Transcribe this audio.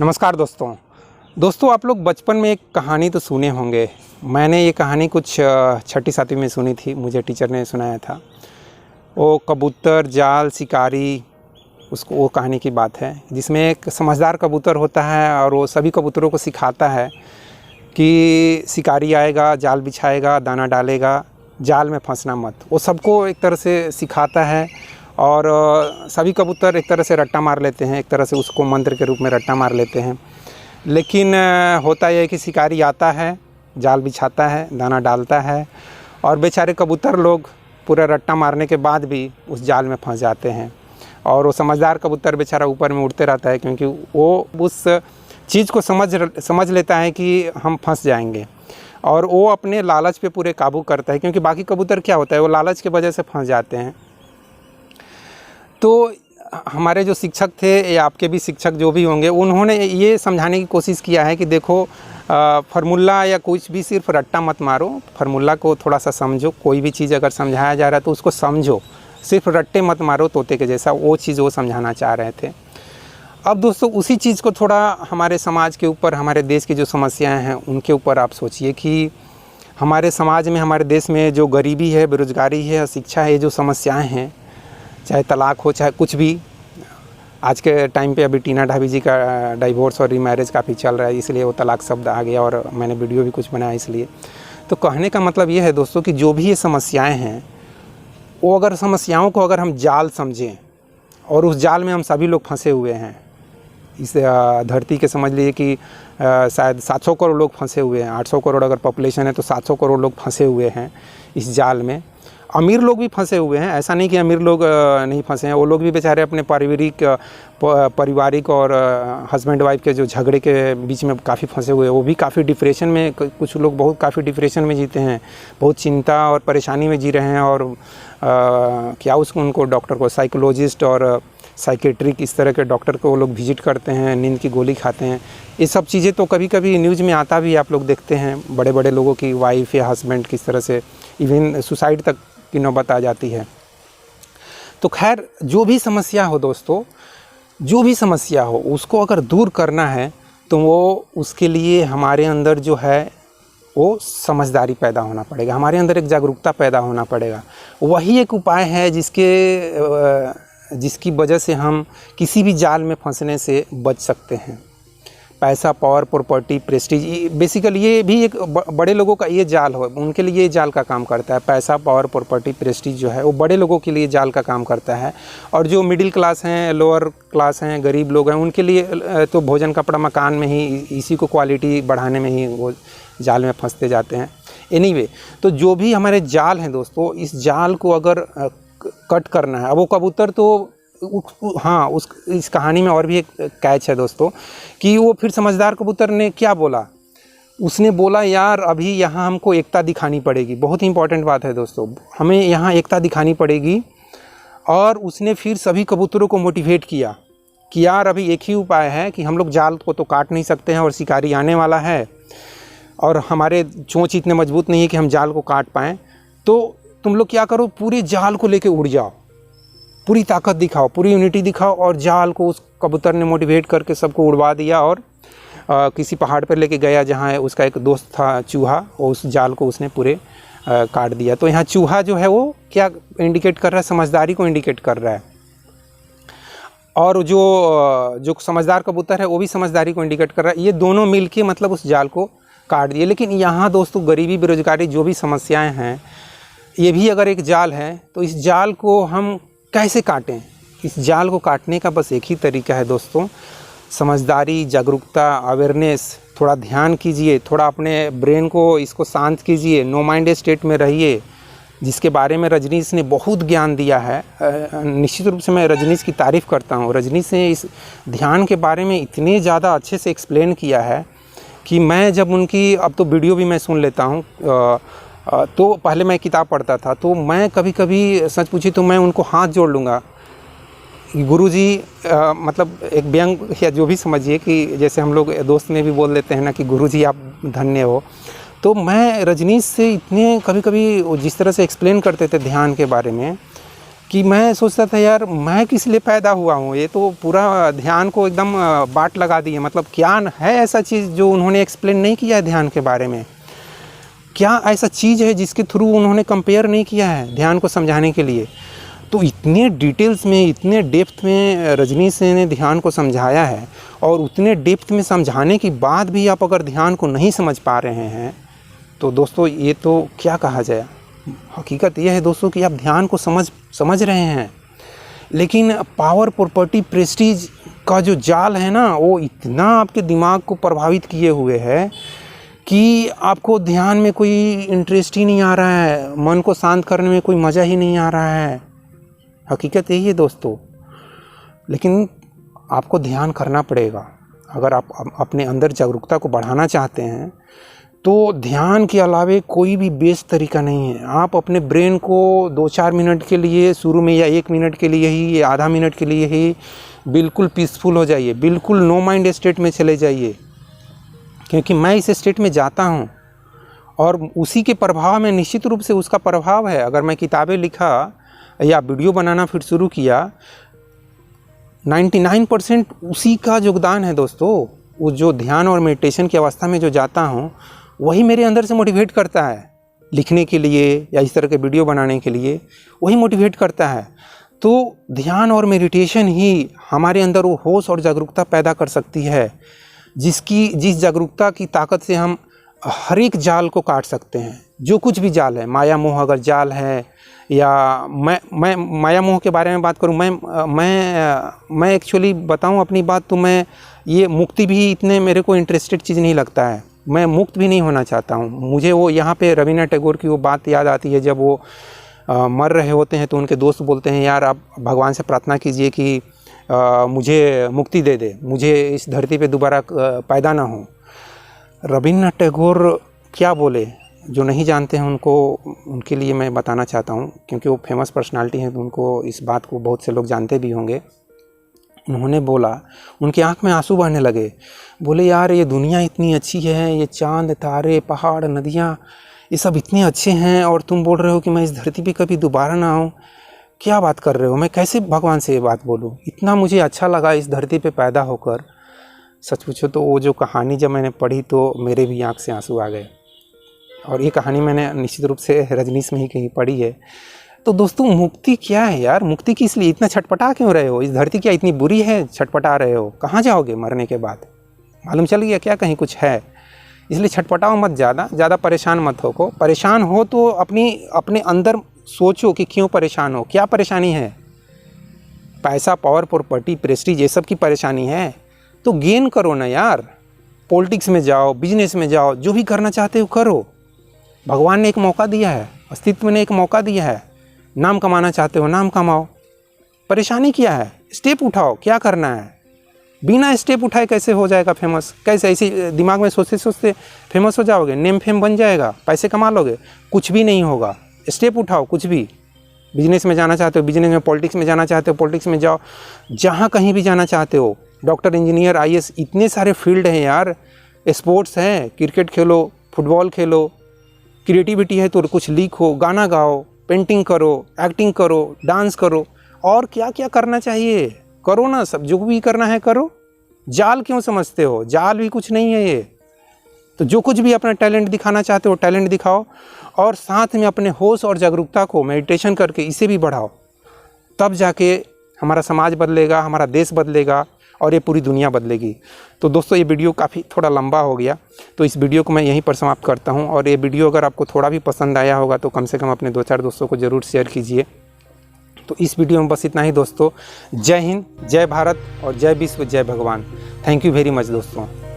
नमस्कार दोस्तों आप लोग बचपन में एक कहानी तो सुने होंगे। मैंने ये कहानी कुछ छठी सातवीं में सुनी थी, मुझे टीचर ने सुनाया था। वो कबूतर, जाल, शिकारी, उसको वो कहानी की बात है जिसमें एक समझदार कबूतर होता है और वो सभी कबूतरों को सिखाता है कि शिकारी आएगा, जाल बिछाएगा, दाना डालेगा, जाल में फंसना मत। वो सबको एक तरह से सिखाता है और सभी कबूतर एक तरह से रट्टा मार लेते हैं, एक तरह से उसको मंत्र के रूप में रट्टा मार लेते हैं। लेकिन होता यह है कि शिकारी आता है, जाल बिछाता है, दाना डालता है और बेचारे कबूतर लोग पूरा रट्टा मारने के बाद भी उस जाल में फंस जाते हैं। और वो समझदार कबूतर बेचारा ऊपर में उड़ते रहता है क्योंकि वो उस चीज़ को समझ लेता है कि हम फंस जाएंगे और वो अपने लालच पे पूरे काबू करता है, क्योंकि बाकी कबूतर क्या होता है, वो लालच की वजह से फंस जाते हैं। तो हमारे जो शिक्षक थे या आपके भी शिक्षक जो भी होंगे, उन्होंने ये समझाने की कोशिश किया है कि देखो फार्मूला या कुछ भी सिर्फ रट्टा मत मारो, फार्मूला को थोड़ा सा समझो। कोई भी चीज़ अगर समझाया जा रहा है तो उसको समझो, सिर्फ रट्टे मत मारो तोते के जैसा। वो चीज़ वो समझाना चाह रहे थे। अब दोस्तों उसी चीज़ को थोड़ा हमारे समाज के ऊपर, हमारे देश की जो समस्याएं हैं उनके ऊपर आप सोचिए कि हमारे समाज में, हमारे देश में जो गरीबी है, बेरोज़गारी है, शिक्षा है, जो समस्याएं हैं, चाहे तलाक हो, चाहे कुछ भी। आज के टाइम पे अभी टीना ढाबी जी का डाइवोर्स और रीमैरिज काफ़ी चल रहा है, इसलिए वो तलाक शब्द आ गया और मैंने वीडियो भी कुछ बनाया इसलिए। तो कहने का मतलब ये है दोस्तों कि जो भी ये समस्याएं हैं, वो अगर समस्याओं को अगर हम जाल समझें और उस जाल में हम सभी लोग फंसे हुए हैं, इस धरती के समझ लीजिए कि शायद 700 करोड़ लोग फंसे हुए हैं। 800 करोड़ अगर पॉपुलेशन है तो 700 करोड़ लोग फंसे हुए हैं इस जाल में। अमीर लोग भी फंसे हुए हैं, ऐसा नहीं कि अमीर लोग नहीं फंसे हैं। वो लोग भी बेचारे अपने पारिवारिक और हस्बैंड वाइफ के जो झगड़े के बीच में काफ़ी फंसे हुए हैं। वो भी काफ़ी डिप्रेशन में, कुछ लोग बहुत काफ़ी डिप्रेशन में जीते हैं, बहुत चिंता और परेशानी में जी रहे हैं। और क्या उनको डॉक्टर को, साइकोलॉजिस्ट और साइकेट्रिक, इस तरह के डॉक्टर को वो लोग विजिट करते हैं, नींद की गोली खाते हैं। ये सब चीज़ें तो कभी कभी न्यूज़ में आता भी, आप लोग देखते हैं, बड़े बड़े लोगों की वाइफ या हस्बैंड किस तरह से इवन सुसाइड तक की नौबत आ जाती है। तो खैर, जो भी समस्या हो दोस्तों, जो भी समस्या हो, उसको अगर दूर करना है तो वो उसके लिए हमारे अंदर जो है वो समझदारी पैदा होना पड़ेगा, हमारे अंदर एक जागरूकता पैदा होना पड़ेगा। वही एक उपाय है जिसकी वजह से हम किसी भी जाल में फंसने से बच सकते हैं। पैसा, पावर, प्रॉपर्टी, प्रेस्टीज, बेसिकली ये भी एक बड़े लोगों का ये जाल हो, उनके लिए ये जाल का काम करता है। पैसा, पावर, प्रॉपर्टी, प्रेस्टीज जो है वो बड़े लोगों के लिए जाल का काम करता है। और जो मिडिल क्लास हैं, लोअर क्लास हैं, गरीब लोग हैं, उनके लिए तो भोजन, कपड़ा, मकान में ही, इसी को क्वालिटी बढ़ाने में ही वो जाल में फंसते जाते हैं। एनीवे, तो जो भी हमारे जाल हैं दोस्तों, इस जाल को अगर कट करना है। अब वो कबूतर तो हाँ, इस कहानी में और भी एक कैच है दोस्तों कि वो फिर समझदार कबूतर ने क्या बोला, उसने बोला यार अभी यहाँ हमको एकता दिखानी पड़ेगी। बहुत ही इंपॉर्टेंट बात है दोस्तों, हमें यहाँ एकता दिखानी पड़ेगी। और उसने फिर सभी कबूतरों को मोटिवेट किया कि यार अभी एक ही उपाय है कि हम लोग जाल को तो काट नहीं सकते हैं और शिकारी आने वाला है और हमारे चोंच इतने मजबूत नहीं है कि हम जाल को काट पाएँ। तो तुम लोग क्या करो, पूरे जाल को लेके उड़ जाओ, पूरी ताकत दिखाओ, पूरी यूनिटी दिखाओ। और जाल को उस कबूतर ने मोटिवेट करके सबको उड़वा दिया और किसी पहाड़ पर लेके गया जहाँ उसका एक दोस्त था चूहा, और उस जाल को उसने पूरे काट दिया। तो यहाँ चूहा जो है वो क्या इंडिकेट कर रहा है, समझदारी को इंडिकेट कर रहा है। और जो समझदार कबूतर है वो भी समझदारी को इंडिकेट कर रहा है। ये दोनों मिलके मतलब उस जाल को काट दिए। लेकिन यहाँ दोस्तों गरीबी, बेरोजगारी, जो भी समस्याएँ हैं, ये भी अगर एक जाल है तो इस जाल को हम कैसे काटें? इस जाल को काटने का बस एक ही तरीका है दोस्तों, समझदारी, जागरूकता, अवेयरनेस। थोड़ा ध्यान कीजिए, थोड़ा अपने ब्रेन को इसको शांत कीजिए, नो माइंड स्टेट में रहिए, जिसके बारे में रजनीश ने बहुत ज्ञान दिया है। निश्चित रूप से मैं रजनीश की तारीफ़ करता हूँ। रजनीश ने इस ध्यान के बारे में इतने ज़्यादा अच्छे से एक्सप्लेन किया है कि मैं जब उनकी, अब तो वीडियो भी मैं सुन लेता हूँ, तो पहले मैं किताब पढ़ता था, तो मैं कभी कभी सच पूछी तो मैं उनको हाथ जोड़ लूँगा गुरुजी, मतलब एक व्यंग या जो भी समझिए कि जैसे हम लोग दोस्त में भी बोल देते हैं ना कि गुरुजी आप धन्य हो। तो मैं रजनीश से इतने कभी कभी जिस तरह से एक्सप्लेन करते थे ध्यान के बारे में कि मैं सोचता था यार मैं किस लिए पैदा हुआ हूँ, ये तो पूरा ध्यान को एकदम बाट लगा दी है। मतलब क्या है ऐसा चीज़ जो उन्होंने एक्सप्लेन नहीं किया है ध्यान के बारे में, क्या ऐसा चीज़ है जिसके थ्रू उन्होंने कंपेयर नहीं किया है ध्यान को समझाने के लिए। तो इतने डिटेल्स में, इतने डेप्थ में रजनीश ने ध्यान को समझाया है, और उतने डेप्थ में समझाने के बाद भी आप अगर ध्यान को नहीं समझ पा रहे हैं तो दोस्तों ये तो क्या कहा जाए। हकीकत यह है दोस्तों कि आप ध्यान को समझ रहे हैं, लेकिन पावर, प्रॉपर्टी, प्रेस्टीज का जो जाल है ना, वो इतना आपके दिमाग को प्रभावित किए हुए है कि आपको ध्यान में कोई इंटरेस्ट ही नहीं आ रहा है, मन को शांत करने में कोई मज़ा ही नहीं आ रहा है। हकीकत यही है दोस्तों। लेकिन आपको ध्यान करना पड़ेगा। अगर आप अपने अंदर जागरूकता को बढ़ाना चाहते हैं तो ध्यान के अलावे कोई भी बेस्ट तरीका नहीं है। आप अपने ब्रेन को 2-4 मिनट के लिए शुरू में, या 1 मिनट के लिए ही, या आधा मिनट के लिए ही बिल्कुल पीसफुल हो जाइए, बिल्कुल नो माइंड स्टेट में चले जाइए। क्योंकि मैं इस स्टेट में जाता हूँ और उसी के प्रभाव में, निश्चित रूप से उसका प्रभाव है। अगर मैं किताबें लिखा या वीडियो बनाना फिर शुरू किया, 99% उसी का योगदान है दोस्तों। वो जो ध्यान और मेडिटेशन की अवस्था में जो जाता हूँ वही मेरे अंदर से मोटिवेट करता है लिखने के लिए या इस तरह के वीडियो बनाने के लिए, वही मोटिवेट करता है। तो ध्यान और मेडिटेशन ही हमारे अंदर वो होश और जागरूकता पैदा कर सकती है, जिस जागरूकता की ताकत से हम हर एक जाल को काट सकते हैं। जो कुछ भी जाल है, माया मोह अगर जाल है, या मैं माया मोह के बारे में बात करूं, मैं एक्चुअली बताऊं अपनी बात, तो मैं ये मुक्ति भी इतने मेरे को इंटरेस्टेड चीज़ नहीं लगता है। मैं मुक्त भी नहीं होना चाहता हूं। मुझे वो यहाँ पे रवीन्द्रनाथ टैगोर की वो बात याद आती है, जब वो मर रहे होते हैं तो उनके दोस्त बोलते हैं यार आप भगवान से प्रार्थना कीजिए कि मुझे मुक्ति दे दे, मुझे इस धरती पे दोबारा पैदा ना हो। रवीन्द्रनाथ टैगोर क्या बोले, जो नहीं जानते हैं उनके लिए मैं बताना चाहता हूँ, क्योंकि वो फेमस पर्सनालिटी हैं तो उनको इस बात को बहुत से लोग जानते भी होंगे। उन्होंने बोला, उनकी आंख में आंसू बहने लगे, बोले यार ये दुनिया इतनी अच्छी है, ये चांद, तारे, पहाड़, नदियाँ, ये सब इतने अच्छे हैं, और तुम बोल रहे हो कि मैं इस धरती पे कभी दोबारा ना आऊँ। क्या बात कर रहे हो, मैं कैसे भगवान से ये बात बोलूँ। इतना मुझे अच्छा लगा इस धरती पे पैदा होकर। सच पूछो तो वो जो कहानी जब मैंने पढ़ी तो मेरे भी आँख से आंसू आ गए। और ये कहानी मैंने निश्चित रूप से रजनीश में ही कहीं पढ़ी है। तो दोस्तों मुक्ति क्या है यार, मुक्ति किस लिए इतना छटपटा क्यों रहे हो? इस धरती क्या इतनी बुरी है छटपटा रहे हो? कहाँ जाओगे मरने के बाद? मालूम चल गया क्या कहीं कुछ है? इसलिए छटपटाओ मत, ज़्यादा परेशान मत हो। परेशान हो तो अपने अंदर सोचो कि क्यों परेशान हो, क्या परेशानी है। पैसा, पावर, प्रॉपर्टी, प्रेस्टीज, ये सब की परेशानी है तो गेन करो ना यार। पॉलिटिक्स में जाओ, बिजनेस में जाओ, जो भी करना चाहते हो करो। भगवान ने एक मौका दिया है, अस्तित्व ने एक मौका दिया है। नाम कमाना चाहते हो, नाम कमाओ। परेशानी क्या है? स्टेप उठाओ, क्या करना है। बिना स्टेप उठाए कैसे हो जाएगा फेमस? कैसे ऐसे दिमाग में सोचते सोचते फेमस हो जाओगे? नेम फेम बन जाएगा, पैसे कमा लोगे? कुछ भी नहीं होगा। स्टेप उठाओ, कुछ भी। बिजनेस में जाना चाहते हो, बिजनेस में, पॉलिटिक्स में जाना चाहते हो, पॉलिटिक्स में जाओ। जहाँ कहीं भी जाना चाहते हो, डॉक्टर, इंजीनियर, IAS, इतने सारे फील्ड हैं यार। स्पोर्ट्स हैं, क्रिकेट खेलो, फुटबॉल खेलो। क्रिएटिविटी है तो कुछ लिखो, गाना गाओ, पेंटिंग करो, एक्टिंग करो, डांस करो। और क्या क्या करना चाहिए करो ना, सब जो भी करना है करो। जाल क्यों समझते हो? जाल भी कुछ नहीं है ये। तो जो कुछ भी अपना टैलेंट दिखाना चाहते हो, टैलेंट दिखाओ, और साथ में अपने होश और जागरूकता को मेडिटेशन करके इसे भी बढ़ाओ। तब जाके हमारा समाज बदलेगा, हमारा देश बदलेगा, और ये पूरी दुनिया बदलेगी। तो दोस्तों ये वीडियो काफ़ी थोड़ा लंबा हो गया, तो इस वीडियो को मैं यहीं पर समाप्त करता हूँ। और ये वीडियो अगर आपको थोड़ा भी पसंद आया होगा तो कम से कम अपने 2-4 दोस्तों को ज़रूर शेयर कीजिए। तो इस वीडियो में बस इतना ही दोस्तों। जय हिंद, जय भारत और जय विश्व, जय भगवान। थैंक यू वेरी मच दोस्तों।